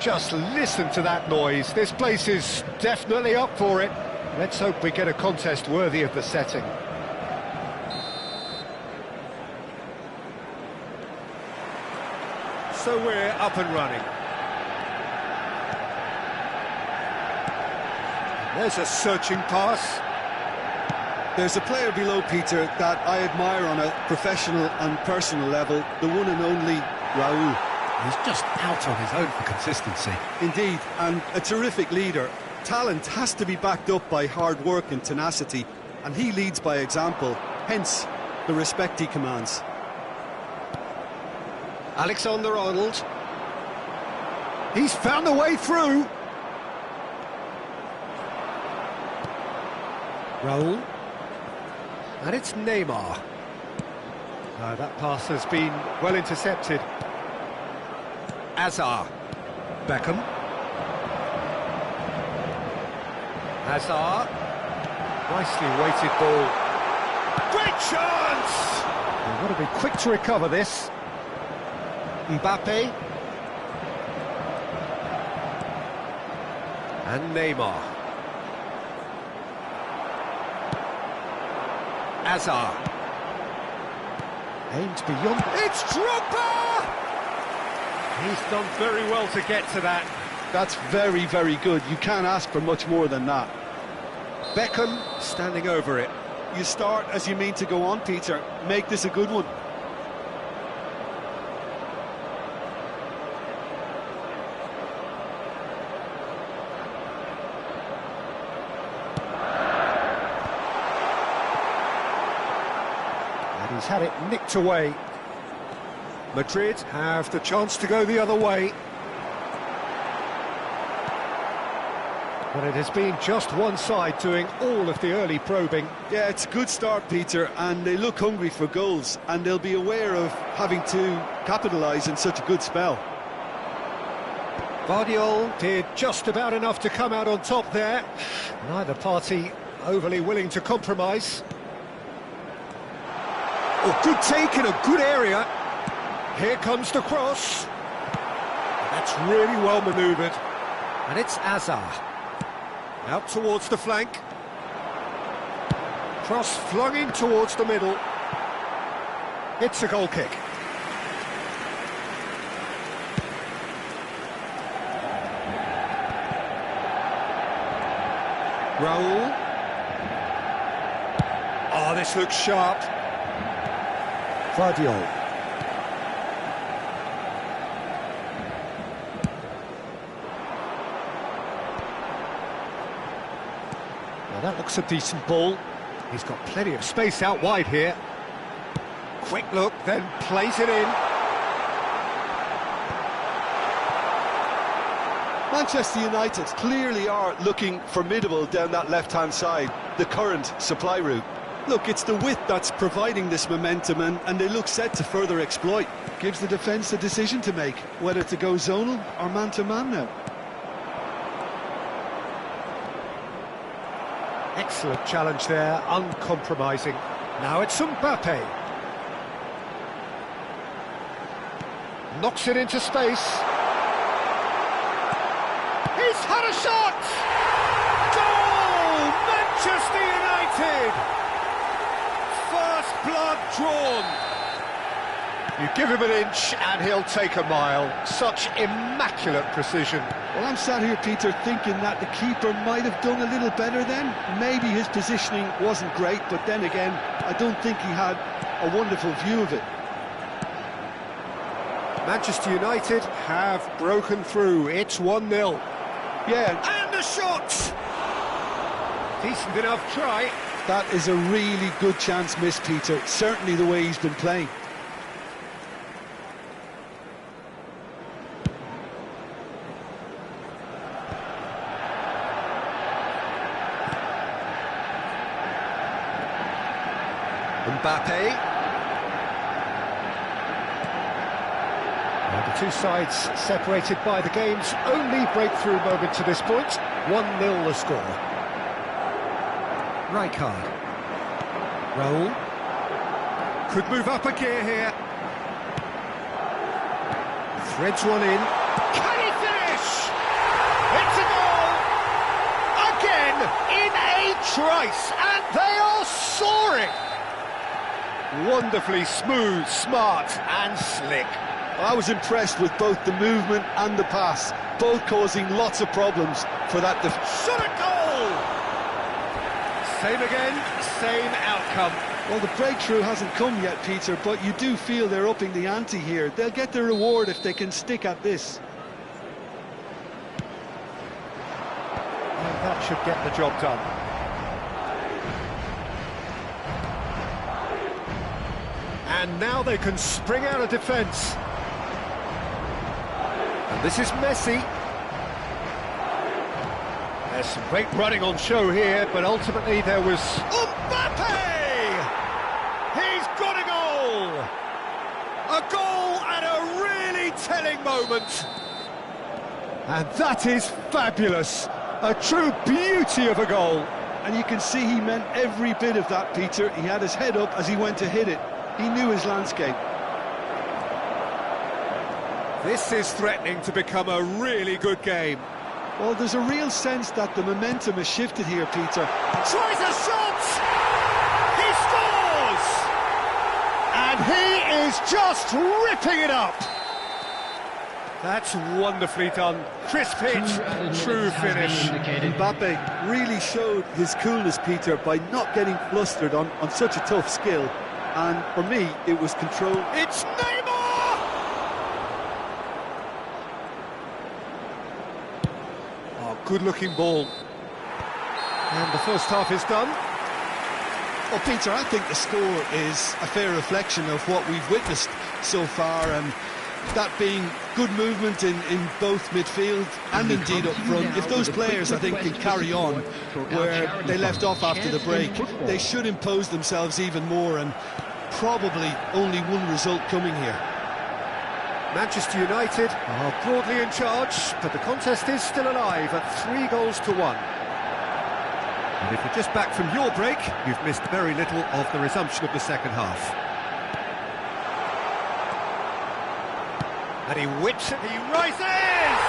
Just listen to that noise. This place is definitely up for it. Let's hope we get a contest worthy of the setting. So we're up and running. There's a searching pass. There's a player below, Peter, that I admire on a professional and personal level, the one and only Raul. He's just out on his own for consistency. Indeed, and a terrific leader. Talent has to be backed up by hard work and tenacity, and he leads by example, hence the respect he commands. Alexander-Arnold. He's found a way through. Raul. And it's Neymar. That pass has been well intercepted. Hazard. Beckham. Hazard. Nicely weighted ball. Great chance! They've got to be quick to recover this. Mbappe. And Neymar. Hazard. Aimed beyond. It's Drogba! He's done very well to get to that. That's very, very good. You can't ask for much more than that. Beckham standing over it. You start as you mean to go on, Peter. Make this a good one. And he's had it nicked away. Madrid have the chance to go the other way. But it has been just one side doing all of the early probing. Yeah, it's a good start, Peter, and they look hungry for goals, and they'll be aware of having to capitalise in such a good spell. Guardiola did just about enough to come out on top there. Neither party overly willing to compromise. Oh, good take in a good area. Here comes the cross. That's really well manoeuvred. And it's Hazard. Out towards the flank. Cross flung in towards the middle. It's a goal kick. Raul. Oh, this looks sharp. Guardiola. That looks a decent ball. He's got plenty of space out wide here. Quick look, then plays it in. Manchester United clearly are looking formidable down that left-hand side, the current supply route. Look, it's the width that's providing this momentum, and they look set to further exploit. Gives the defence a decision to make, whether to go zonal or man-to-man now. Excellent challenge there, uncompromising. Now it's Mbappe. Knocks it into space. He's had a shot! Goal! Manchester United! First blood drawn. You give him an inch and he'll take a mile. Such immaculate precision. Well, I'm sat here, Peter, thinking that the keeper might have done a little better then. Maybe his positioning wasn't great, but then again, I don't think he had a wonderful view of it. Manchester United have broken through. It's 1-0. Yeah. And the shot! Decent enough try. That is a really good chance missed, Peter. Certainly the way he's been playing. Mbappe. Now the two sides separated by the game's only breakthrough moment to this point. 1-0 the score. Rijkaard. Raul. Could move up a gear here. Threads one in. Can he finish? Trice, and they are soaring! Wonderfully smooth, smart and slick. I was impressed with both the movement and the pass, both causing lots of problems for that Shot a goal! Same again, same outcome. Well, the breakthrough hasn't come yet, Peter, but you do feel they're upping the ante here. They'll get their reward if they can stick at this. And that should get the job done. And now they can spring out of defence. And this is Messi. There's some great running on show here, but ultimately there was... Mbappe! He's got a goal! A goal at a really telling moment. And that is fabulous. A true beauty of a goal. And you can see he meant every bit of that, Peter. He had his head up as he went to hit it. He knew his landscape. This is threatening to become a really good game. Well, there's a real sense that the momentum has shifted here, Peter. Tries a shot! He scores! And he is just ripping it up! That's wonderfully done. Crisp hit, true finish. Mbappe really showed his coolness, Peter, by not getting flustered on such a tough skill. And for me, it was control. It's Neymar! Oh, good-looking ball. And the first half is done. Well, Peter, I think the score is a fair reflection of what we've witnessed so far, and that being good movement in both midfield and indeed up front. If those players, I think, can carry on where they left off after the break, they should impose themselves even more, and probably only one result coming here. Manchester United are broadly in charge, but the contest is still alive at 3-1. And if you're just back from your break, you've missed very little of the resumption of the second half. And he whips it, he rises!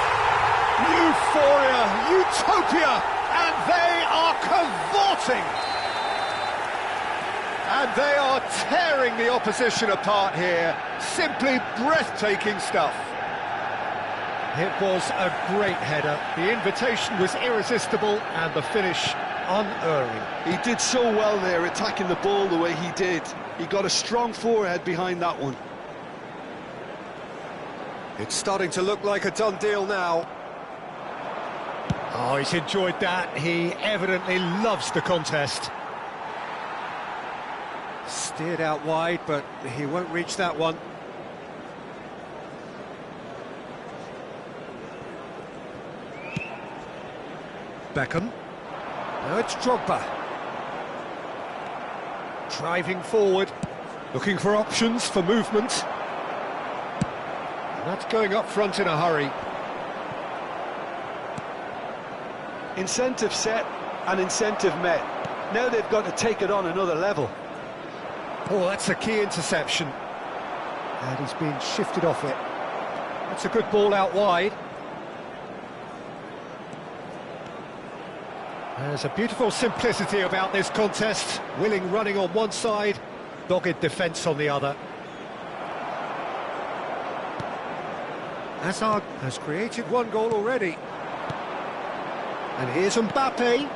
Euphoria, utopia, and they are cavorting! And they are tearing the opposition apart here. Simply breathtaking stuff. It was a great header. The invitation was irresistible and the finish unerring. He did so well there, attacking the ball the way he did. He got a strong forehead behind that one. It's starting to look like a done deal now. Oh, he's enjoyed that. He evidently loves the contest. Steered out wide, but he won't reach that one. Beckham. Now it's Drogba. Driving forward, looking for options for movement. And that's going up front in a hurry. Incentive set and incentive met. Now they've got to take it on another level. Oh, that's a key interception. And he's been shifted off it. That's a good ball out wide. There's a beautiful simplicity about this contest. Willing running on one side, dogged defence on the other. Hazard has created one goal already. And here's Mbappe.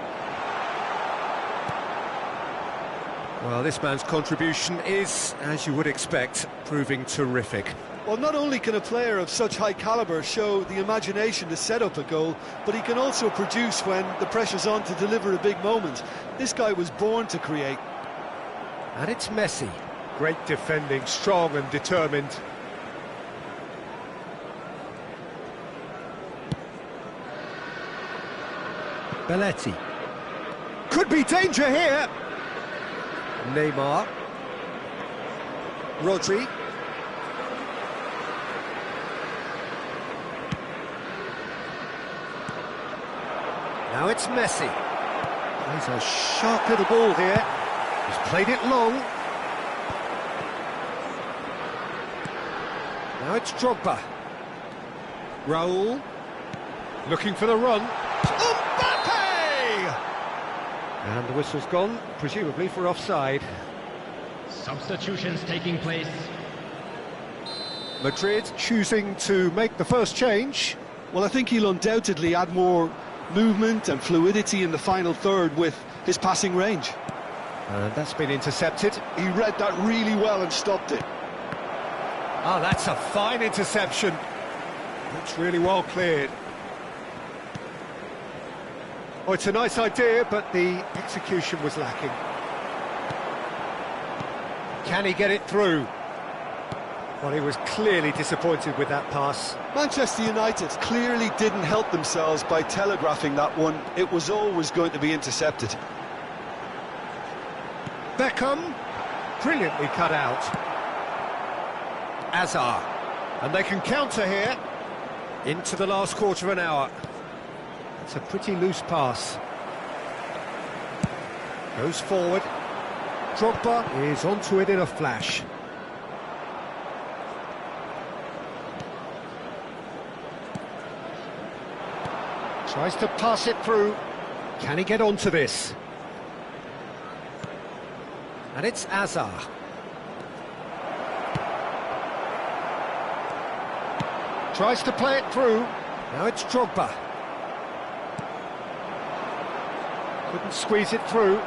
Well, this man's contribution is, as you would expect, proving terrific. Well, not only can a player of such high calibre show the imagination to set up a goal, but he can also produce when the pressure's on to deliver a big moment. This guy was born to create. And it's Messi. Great defending, strong and determined. Belletti. Could be danger here. Neymar. Rodri. Now it's Messi. He's a sharp little ball here. He's played it long. Now it's Drogba. Raul. Looking for the run. Mbappe! And the whistle's gone, presumably for offside. Substitutions taking place. Madrid choosing to make the first change. Well, I think he'll undoubtedly add more movement and fluidity in the final third with his passing range. And that's been intercepted. He read that really well and stopped it. Oh, that's a fine interception. That's really well cleared. Oh, it's a nice idea, but the execution was lacking. Can he get it through? Well, he was clearly disappointed with that pass. Manchester United clearly didn't help themselves by telegraphing that one. It was always going to be intercepted. Beckham, brilliantly cut out. Azar, and they can counter here. Into the last quarter of an hour. It's a pretty loose pass. Goes forward. Drogba is onto it in a flash. Tries to pass it through. Can he get onto this? And it's Azar. Tries to play it through. Now it's Drogba. Couldn't squeeze it through.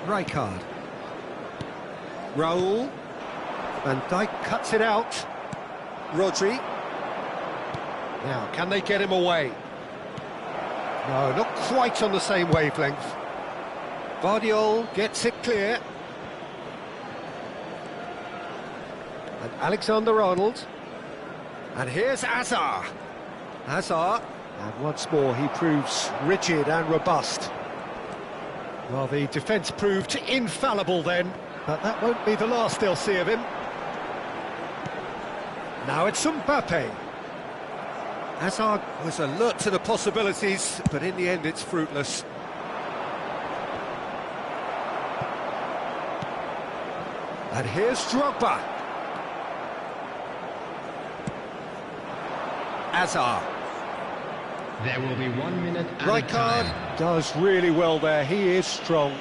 Rijkaard. Raul. Van Dijk cuts it out. Rodri. Now, can they get him away? No, not quite on the same wavelength. Vardiol gets it clear. And Alexander-Arnold. And here's Azar. Azar. And once more he proves rigid and robust. Well, the defence proved infallible then, but that won't be the last they'll see of him. Now it's Mbappe. Hazard was alert to the possibilities, but in the end it's fruitless. And here's Drogba. Azar. There will be 1 minute at a Rijkaard time. does really well there, he is strong.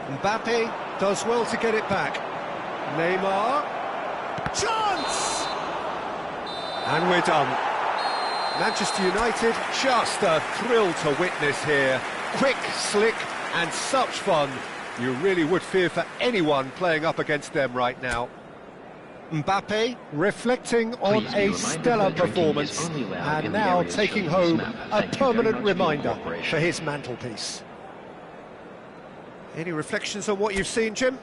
Mbappe does well to get it back. Neymar. Chance! And we're done. Manchester United, just a thrill to witness here. Quick, slick, and such fun. You really would fear for anyone playing up against them right now. Mbappe reflecting on a stellar performance and now taking home a permanent reminder for his mantelpiece. Any reflections on what you've seen, Jim?